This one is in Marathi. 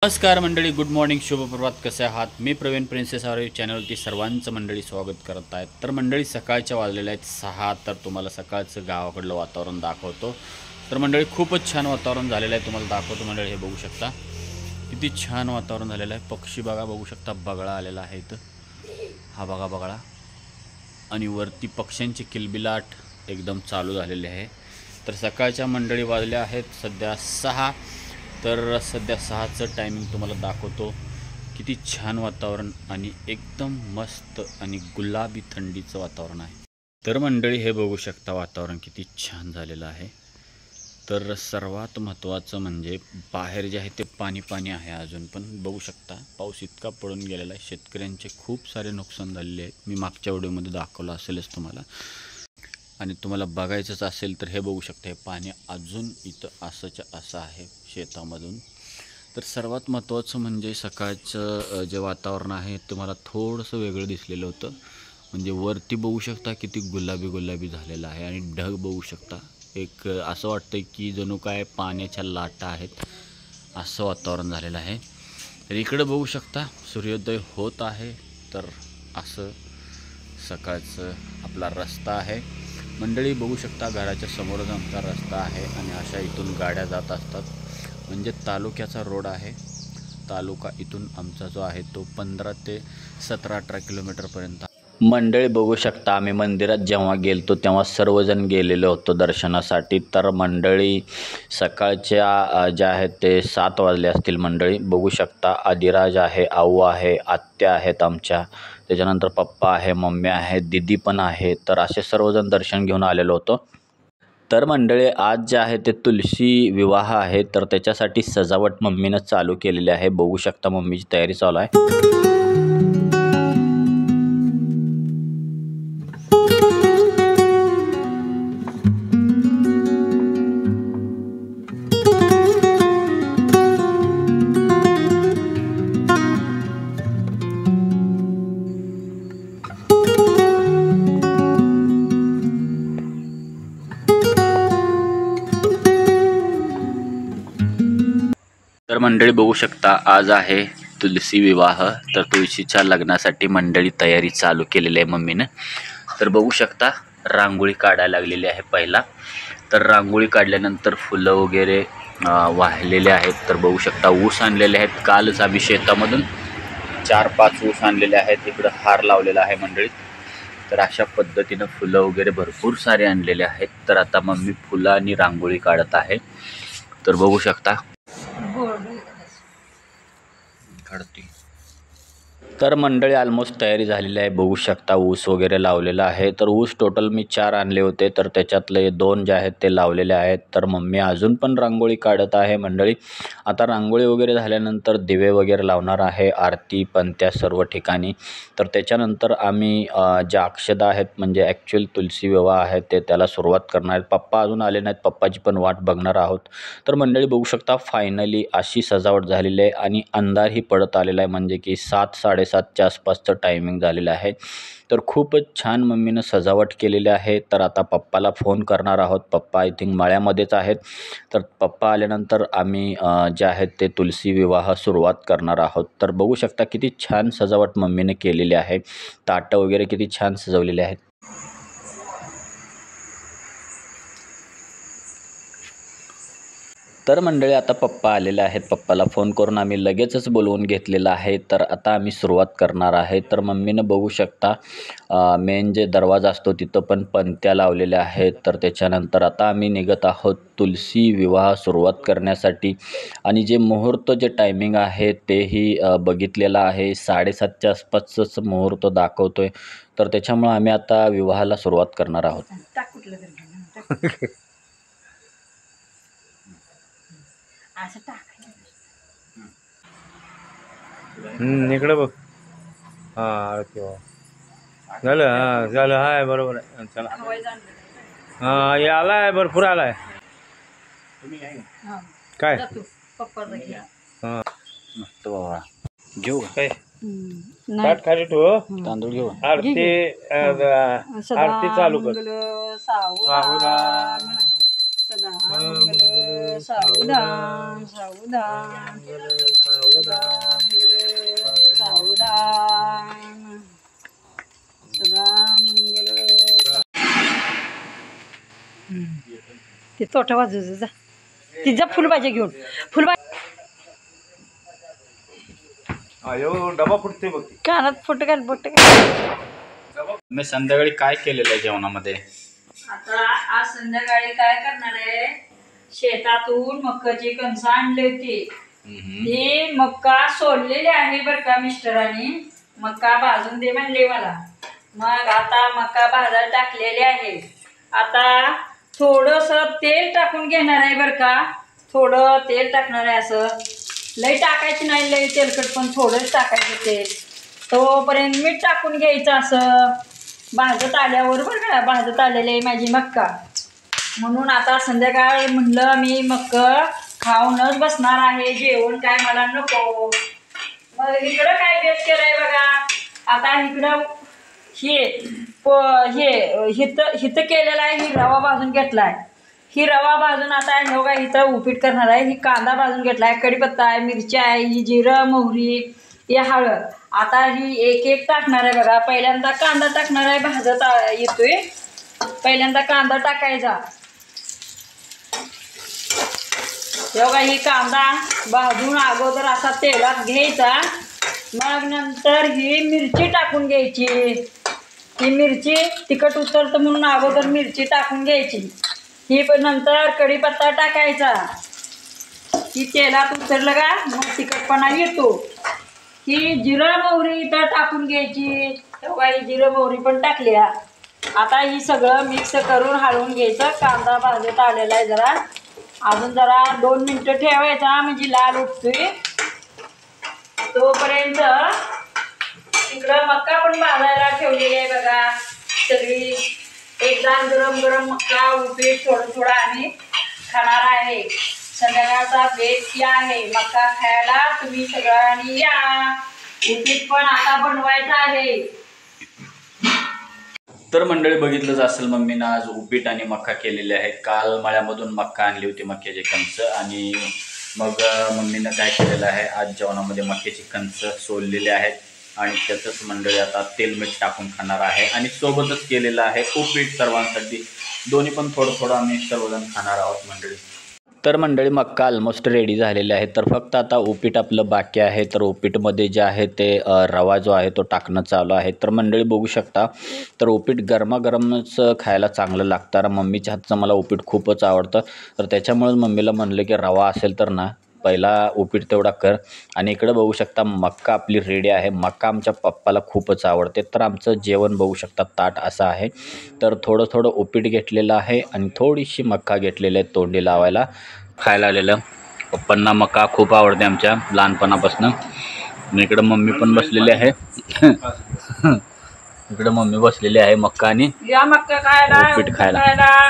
नमस्कार मंडळी, गुड मॉर्निंग, शुभप्रभात. कसे आहात? मी प्रवीण प्रिन्सेस आर चॅनलवरती सर्वांचं मंडळी स्वागत करत आहेत. तर मंडळी सकाळच्या वाजलेल्या आहेत 6. तर तुम्हाला सकाळचं गावाकडलं वातावरण दाखवतो. तर मंडळी खूपच छान वातावरण झालेलं आहे, तुम्हाला दाखवतो मंडळी. हे बघू शकता किती छान वातावरण झालेलं आहे. पक्षी बघा, बघू शकता बगळा आलेला आहे इथं. हा बघा बगळा, आणि वरती पक्ष्यांची किलबिलाट एकदम चालू झालेली आहे. तर सकाळच्या मंडळी वाजल्या आहेत सध्या 6. तर सध्या 6चं टायमिंग तुम्हाला दाखवतो. किती छान वातावरण आणि एकदम मस्त आणि गुलाबी थंडीचं वातावरण आहे. तर मंडळी हे बघू शकता वातावरण किती छान झालेलं आहे. तर सर्वात महत्त्वाचं म्हणजे बाहेर जे आहे ते पाणी पाणी आहे अजून पण. बघू शकता पाऊस इतका पडून गेलेला आहे, शेतकऱ्यांचे खूप सारे नुकसान झालेले आहे. मी मागच्या व्हिडिओमध्ये दाखवलं असेलच तुम्हाला, आणि तुम्हाला बघायचंच असेल तर हे बघू शकता. हे पाणी अजून इथं असंच्या असं आहे शेतामधून. तर सर्वात महत्त्वाचं म्हणजे सकाळचं जे वातावरण आहे तुम्हाला थोडंसं वेगळं दिसलेलं होतं. म्हणजे वरती बघू शकता किती गुलाबी गुलाबी झालेलं आहे, आणि ढग बघू शकता. एक असं वाटतं की जणू काय पाण्याच्या लाटा आहेत असं वातावरण झालेलं आहे. तर इकडं बघू शकता सूर्योदय होत आहे. तर असं सकाळचं आपला रस्ता आहे मंडळी. बघू शकता घराच्या समोरच आमचा रस्ता आहे, आणि अशा इथून गाड्या जात असतात. म्हणजे तालुक्याचा रोड आहे. तालुका इथून आमचा जो आहे तो 15 ते 17-18 किलोमीटरपर्यंत. मंडळी बघू शकता आम्ही मंदिरात जेव्हा गेलतो तेव्हा सर्वजण गेलेलो होतो दर्शनासाठी. तर मंडळी सकाळच्या ज्या आहेत ते 7 वाजले असतील मंडळी. बघू शकता आदिराज आहे, आऊ आहे, आत्या आहेत आमच्या, त्याच्यानंतर पप्पा आहे, मम्मी आहे, दीदी पण आहे. तर असे सर्वजण दर्शन घेऊन आलेलो होतो. तर मंडळी आज जे आहे ते तुलसी विवाह आहे, तर त्याच्यासाठी सजावट मम्मीनं चालू केलेली आहे. बघू शकता मम्मीची तयारी चालू आहे. तर मंडळी बघू शकता आज आहे तुलसी विवाह. तर तुळशीच्या लग्नासाठी मंडळी तयारी चालू केलेली आहे मम्मीनं. तर बघू शकता रांगोळी काढायला लागलेली आहे पहिला. तर रांगोळी काढल्यानंतर फुलं वगैरे वाहिलेले आहेत. तर बघू शकता ऊस आणलेले आहेत कालच आम्ही शेतामधून. 4-5 ऊस आणलेले आहेत. इकडं हार लावलेला आहे मंडळी. तर अशा पद्धतीनं फुलं वगैरे भरपूर सारे आणलेले आहेत. तर आता मम्मी फुलं आणि रांगोळी काढत आहे. तर बघू शकता काढते. तर मंडळी ऑलमोस्ट तयारी झालेली आहे. बघू शकता ऊस वगैरे लावलेला आहे. तर ऊस टोटल मी 4 आणले होते, तर त्याच्यातले 2 जे आहेत ते लावलेले आहेत. तर मम्मी अजून पण रांगोळी काढत आहे मंडळी. आता रांगोळी वगैरे झाल्यानंतर दिवे वगैरे लावणार आहे, आरती पंत्या सर्व ठिकाणी. तर त्याच्यानंतर आम्ही ज्या अक्षदा आहेत म्हणजे ॲक्च्युअल तुलसी विवाह आहे ते त्याला सुरुवात करणार आहेत. पप्पा अजून आले नाहीत, पप्पाची पण वाट बघणार आहोत. तर मंडळी बघू शकता फायनली अशी सजावट झालेली आहे, आणि अंधारही पडत आलेला आहे. म्हणजे की 7-7:30च्या आसपासचं टायमिंग झालेलं आहे. तर खूपच छान मम्मीनं सजावट केलेली आहे. तर आता पप्पाला फोन करणार आहोत. पप्पा आय थिंक मळ्यामध्येच आहेत. तर पप्पा आल्यानंतर आम्ही जे आहेत ते तुलसी विवाह सुरुवात करणार आहोत. तर बघू शकता किती छान सजावट मम्मीने केलेली आहे. ताटं वगैरे किती छान सजवलेली आहेत. तर मंडळी आता पप्पा आलेले आहेत. पप्पाला फोन करून आम्ही लगेचच बोलवून घेतलेलं आहे. तर आता आम्ही सुरुवात करणार आहे. तर मम्मीनं बघू शकता मेन जे दरवाजा असतो तिथं पण पणत्या लावलेल्या आहेत. तर त्याच्यानंतर आता आम्ही निघत आहोत तुलसी विवाह सुरुवात करण्यासाठी. आणि जे मुहूर्त जे टायमिंग आहे तेही बघितलेलं आहे. 7:30च्या आसपासच मुहूर्त दाखवतोय. तर त्याच्यामुळे आम्ही आता विवाहाला सुरुवात करणार आहोत. इकडे बघ. हा आरती झालं. हा झालं. हाय बरोबर आहे. चला हा हे आलाय, भरपूर आलाय. काय हा घेऊ काय ताट खाली ठेव. तांदूळ घेऊ. आरती आरती चालू कर. सावधान सदा मंगल सावधान सावधान ते तोटा वाजू जा तिचा फुलभाज्या घेऊन डबा फुटते बघ कानात फुट घाल बोट घाल. मी संध्याकाळी काय केलेलं आहे जेवणामध्ये? आता आज संध्याकाळी काय करणार आहे, शेतातून मक्काची कणसं आणली होती. ती मक्का सोडलेली आहे बरं का, मिस्टरांनी मक्का भाजून दे म्हणले मला. मग आता मक्का भाजायला टाकलेली आहे. आता थोडस तेल टाकून घेणार आहे बरं का, थोडं तेल टाकणार आहे. असं लई टाकायची नाही, लई तेलकट पण थोडंच टाकायचं तेल. तोपर्यंत मीठ टाकून घ्यायचं. असं भाजत आल्यावर बरं का, भाजत आलेली आहे माझी मक्का. म्हणून आता संध्याकाळ म्हणलं मी मक्का खाऊनच बसणार आहे, जेवण काय मला नको. मग इकडं काय बेत केलंय बघा. आता इकडं हिथं केलेला आहे, ही रवा भाजून घेतलाय. ही रवा भाजून आता हे बघा इथं उपीट करणार आहे. ही कांदा भाजून घेतलाय, कढीपत्ता आहे, मिरची आहे, ही जिरं मोहरी, ही हळद. आता ही एक एक टाकणार आहे बघा. पहिल्यांदा कांदा टाकणार आहे, भाजत येतोय. पहिल्यांदा कांदा टाकायचा. तेव्हा ही कांदा भाजून अगोदर असा तेलात घ्यायचा. मग नंतर ही मिरची टाकून घ्यायची. ही मिरची तिखट उतरतं म्हणून अगोदर मिरची टाकून घ्यायची. ही पण नंतर कढीपत्ता टाकायचा. ही तेलात उतरलं का मग तिखटपणा येतो. ही जिरं मोहरी इथं टाकून घ्यायची. तेव्हा ही जिरं मोहरी पण टाकल्या. आता ही सगळं मिक्स करून हलवून घ्यायचं. कांदा भाजत आलेला आहे जरा, अजून जरा 2 मिनिटं ठेवायचा म्हणजे लाल उठतोय. तोपर्यंत इकडं मक्का पण भाजायला ठेवलेली आहे बघा सगळी. एकदा गरम गरम मक्का उपीट थोडं थोडं आम्ही खाणार आहे. संध्याकाळचा बेत आहे मक्का खायला. तुम्ही सगळ्यांनी या. उपीट पण आता बनवायचं आहे. तर मंडळी बघितलंच असेल, मम्मीनं आज उपीट आणि मक्का केलेले आहे. काल मळ्यामधून मक्का आणली होती, मक्याचे कणस. आणि मग मम्मीनं काय केलेलं आहे, आज जेवणामध्ये मक्याची कणस सोललेले आहेत. आणि त्याचंच मंडळी आता तेल मीठ टाकून खाणार आहे. आणि सोबतच केलेलं आहे उपीट सर्वांसाठी. दोन्ही पण थोडं थोडं आम्ही सर्वजण खाणार आहोत मंडळी. तर मंडळी मक्का ऑलमोस्ट रेडी झालेले आहे. तर फक्त आता उपीट आपलं बाकी आहे. तर उपीटमध्ये जे आहे ते रवा जो आहे तो टाकणं चालू आहे. तर मंडळी बघू शकता, तर उपीट गरमागरमच खायला चांगलं लागतं. मम्मीच्या हातचं मला उपीट खूपच आवडतं. तर त्याच्यामुळेच मम्मीला म्हणलं की रवा असेल तर ना पहिला उपीट तेवढा कर. आणि इकडं बघू शकता मक्का आपली रेडी आहे. मक्का आमच्या पप्पाला खूपच आवडते. तर आमचं जेवण बघू शकता ताट असं आहे. तर थोडं थोडं उपीट घेतलेलं आहे आणि थोडीशी मक्का घेतलेली आहे तोंडी लावायला खायला आलेलं. पप्पांना मक्का खूप आवडते आमच्या लहानपणापासून. आणि इकडं मम्मी पण बसलेली आहे. इकडं मम्मी बसलेली आहे मक्का आणि या मक्का खायला, उपीट खायला.